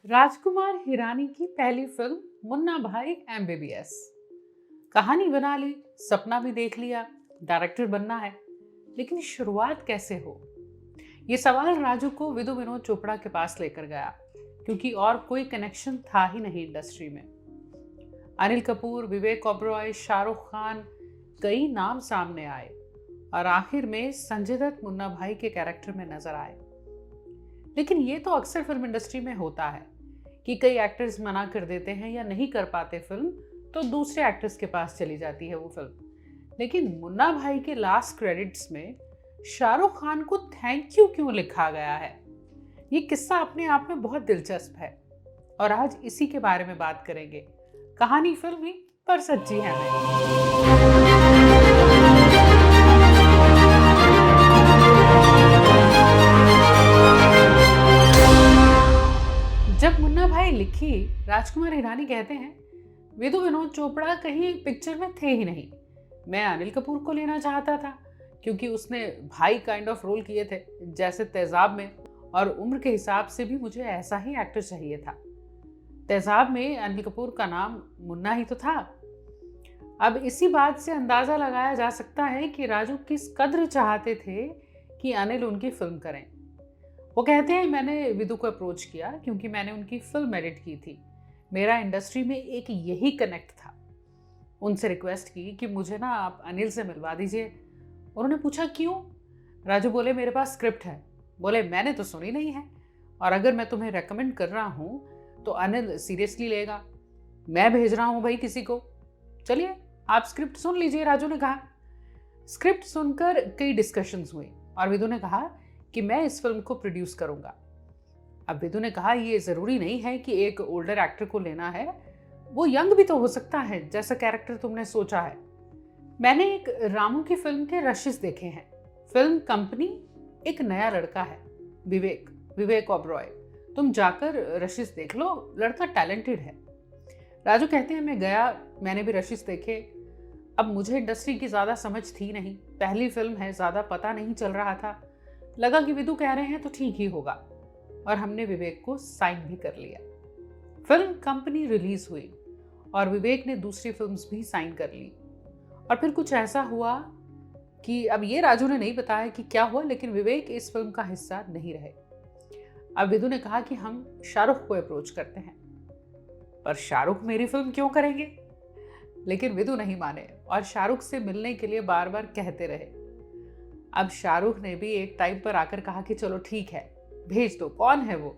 राजकुमार हिरानी की पहली फिल्म मुन्ना भाई एमबीबीएस। कहानी बना ली, सपना भी देख लिया, डायरेक्टर बनना है, लेकिन शुरुआत कैसे हो? ये सवाल राजू को विदु विनोद चोपड़ा के पास लेकर गया, क्योंकि और कोई कनेक्शन था ही नहीं इंडस्ट्री में। अनिल कपूर, विवेक ओबरॉय, शाहरुख खान, कई नाम सामने आए और आखिर में संजय दत्त मुन्ना भाई के कैरेक्टर में नजर आए। लेकिन ये तो अक्सर फिल्म इंडस्ट्री में होता है कि कई एक्टर्स मना कर देते हैं या नहीं कर पाते फिल्म, तो दूसरे एक्टर्स के पास चली जाती है वो फिल्म। लेकिन मुन्ना भाई के लास्ट क्रेडिट्स में शाहरुख खान को थैंक यू क्यों लिखा गया है? ये किस्सा अपने आप में बहुत दिलचस्प है और आज इसी के बारे में बात करेंगे। कहानी फिल्मी पर सच्ची है नहीं। जब मुन्ना भाई लिखी, राजकुमार हिरानी कहते हैं, विदु विनोद चोपड़ा कहीं पिक्चर में थे ही नहीं। मैं अनिल कपूर को लेना चाहता था क्योंकि उसने भाई काइंड ऑफ रोल किए थे जैसे तेजाब में, और उम्र के हिसाब से भी मुझे ऐसा ही एक्टर चाहिए था। तेजाब में अनिल कपूर का नाम मुन्ना ही तो था। अब इसी बात से अंदाजा लगाया जा सकता है कि राजू किस कद्र चाहते थे कि अनिल उनकी फिल्म करें। वो कहते हैं, मैंने विदु को अप्रोच किया क्योंकि मैंने उनकी फिल्म एडिट की थी। मेरा इंडस्ट्री में एक यही कनेक्ट था। उनसे रिक्वेस्ट की कि मुझे ना आप अनिल से मिलवा दीजिए। उन्होंने पूछा क्यों? राजू बोले, मेरे पास स्क्रिप्ट है। बोले, मैंने तो सुनी नहीं है, और अगर मैं तुम्हें रेकमेंड कर रहा हूँ तो अनिल सीरियसली लेगा। मैं भेज रहा हूँ भाई किसी को, चलिए आप स्क्रिप्ट सुन लीजिए, राजू ने कहा। स्क्रिप्ट सुनकर कई डिस्कशंस हुए और विदु ने कहा कि मैं इस फिल्म को प्रोड्यूस करूंगा। अब विदु ने कहा, ये जरूरी नहीं है कि एक ओल्डर एक्टर को लेना है, वो यंग भी तो हो सकता है जैसा कैरेक्टर तुमने सोचा है। मैंने एक रामू की फिल्म के रशेस देखे हैं। फिल्म कंपनी एक नया लड़का है, विवेक ओबरॉय। तुम जाकर रशेस देख लो, लड़का टैलेंटेड है। राजू कहते हैं, मैं गया, मैंने भी रशेस देखे। अब मुझे इंडस्ट्री की ज्यादा समझ थी नहीं, पहली फिल्म है, ज्यादा पता नहीं चल रहा था। लगा कि विदु कह रहे हैं तो ठीक ही होगा, और हमने विवेक को साइन भी कर लिया। फिल्म कंपनी रिलीज हुई और विवेक ने दूसरी फिल्म्स भी साइन कर ली। और फिर कुछ ऐसा हुआ कि अब ये राजू ने नहीं बताया कि क्या हुआ, लेकिन विवेक इस फिल्म का हिस्सा नहीं रहे। अब विदु ने कहा कि हम शाहरुख को अप्रोच करते हैं। पर शाहरुख मेरी फिल्म क्यों करेंगे? लेकिन विदु नहीं माने और शाहरुख से मिलने के लिए बार बार कहते रहे। अब शाहरुख ने भी एक टाइम पर आकर कहा कि चलो ठीक है, भेज दो, कौन है वो?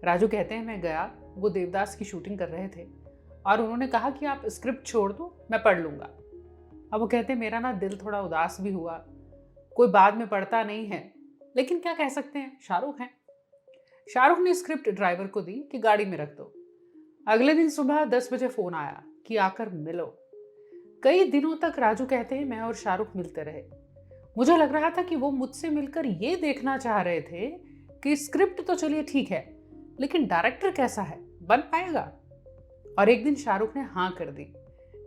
राजू कहते हैं, मैं गया, वो देवदास की शूटिंग कर रहे थे और उन्होंने कहा कि आप स्क्रिप्ट छोड़ दो, मैं पढ़ लूंगा। अब वो कहते हैं, मेरा ना दिल थोड़ा उदास भी हुआ, कोई बाद में पढ़ता नहीं है, लेकिन क्या कह सकते हैं, शाहरुख हैं। शाहरुख ने स्क्रिप्ट ड्राइवर को दी कि गाड़ी में रख दो। अगले दिन सुबह 10 बजे फोन आया कि आकर मिलो। कई दिनों तक राजू कहते हैं, मैं और शाहरुख मिलते रहे। मुझे लग रहा था कि वो मुझसे मिलकर ये देखना चाह रहे थे कि स्क्रिप्ट तो चलिए ठीक है, लेकिन डायरेक्टर कैसा है, बन पाएगा? और एक दिन शाहरुख ने हाँ कर दी।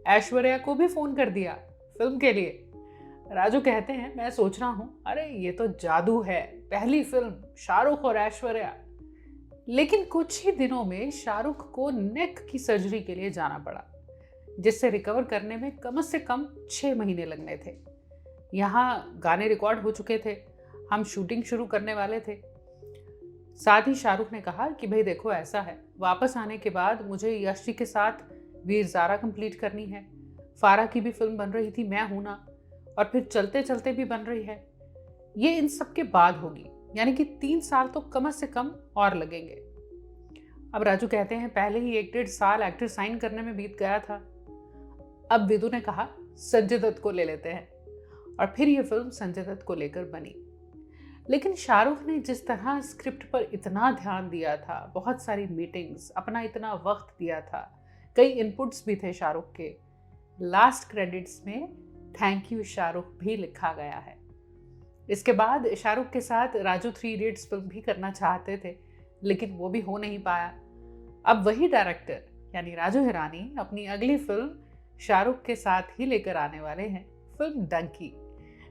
ऐश्वर्या को भी फोन कर दिया फिल्म के लिए। राजू कहते हैं, मैं सोच रहा हूं, अरे ये तो जादू है, पहली फिल्म शाहरुख और ऐश्वर्या। लेकिन कुछ ही दिनों में शाहरुख को नेक की सर्जरी के लिए जाना पड़ा, जिससे रिकवर करने में कम से कम 6 महीने लगने थे। यहाँ गाने रिकॉर्ड हो चुके थे, हम शूटिंग शुरू करने वाले थे। साथ ही शाहरुख ने कहा कि भाई देखो, ऐसा है, वापस आने के बाद मुझे यश जी के साथ वीर ज़ारा कंप्लीट करनी है, फारा की भी फिल्म बन रही थी, मैं हूं ना, और फिर चलते चलते भी बन रही है, ये इन सब के बाद होगी, यानी कि 3 साल तो कम से कम और लगेंगे। अब राजू कहते हैं, पहले ही 1-1.5 साल एक्टर साइन करने में बीत गया था। अब विदु ने कहा, संजय दत्त को ले लेते हैं, और फिर यह फिल्म संजय दत्त को लेकर बनी। लेकिन शाहरुख ने जिस तरह स्क्रिप्ट पर इतना ध्यान दिया था, बहुत सारी मीटिंग्स, अपना इतना वक्त दिया था, कई इनपुट्स भी थे शाहरुख के, लास्ट क्रेडिट्स में थैंक यू शाहरुख भी लिखा गया है। इसके बाद शाहरुख के साथ राजू 3 इडियट्स फिल्म भी करना चाहते थे, लेकिन वो भी हो नहीं पाया। अब वही डायरेक्टर यानी राजू हिरानी अपनी अगली फिल्म शाहरुख के साथ ही लेकर आने वाले हैं, फिल्म डंकी।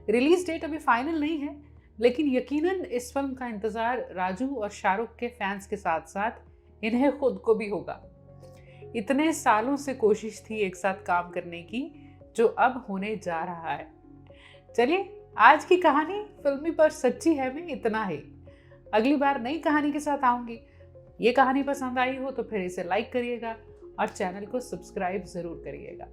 रिलीज डेट अभी फाइनल नहीं है, लेकिन यकीनन इस फिल्म का इंतजार राजू और शाहरुख के फैंस के साथ साथ इन्हें खुद को भी होगा। इतने सालों से कोशिश थी एक साथ काम करने की, जो अब होने जा रहा है। चलिए, आज की कहानी फिल्मी पर सच्ची है में इतना ही। अगली बार नई कहानी के साथ आऊंगी। ये कहानी पसंद आई हो तो फिर इसे लाइक करिएगा और चैनल को सब्सक्राइब जरूर करिएगा।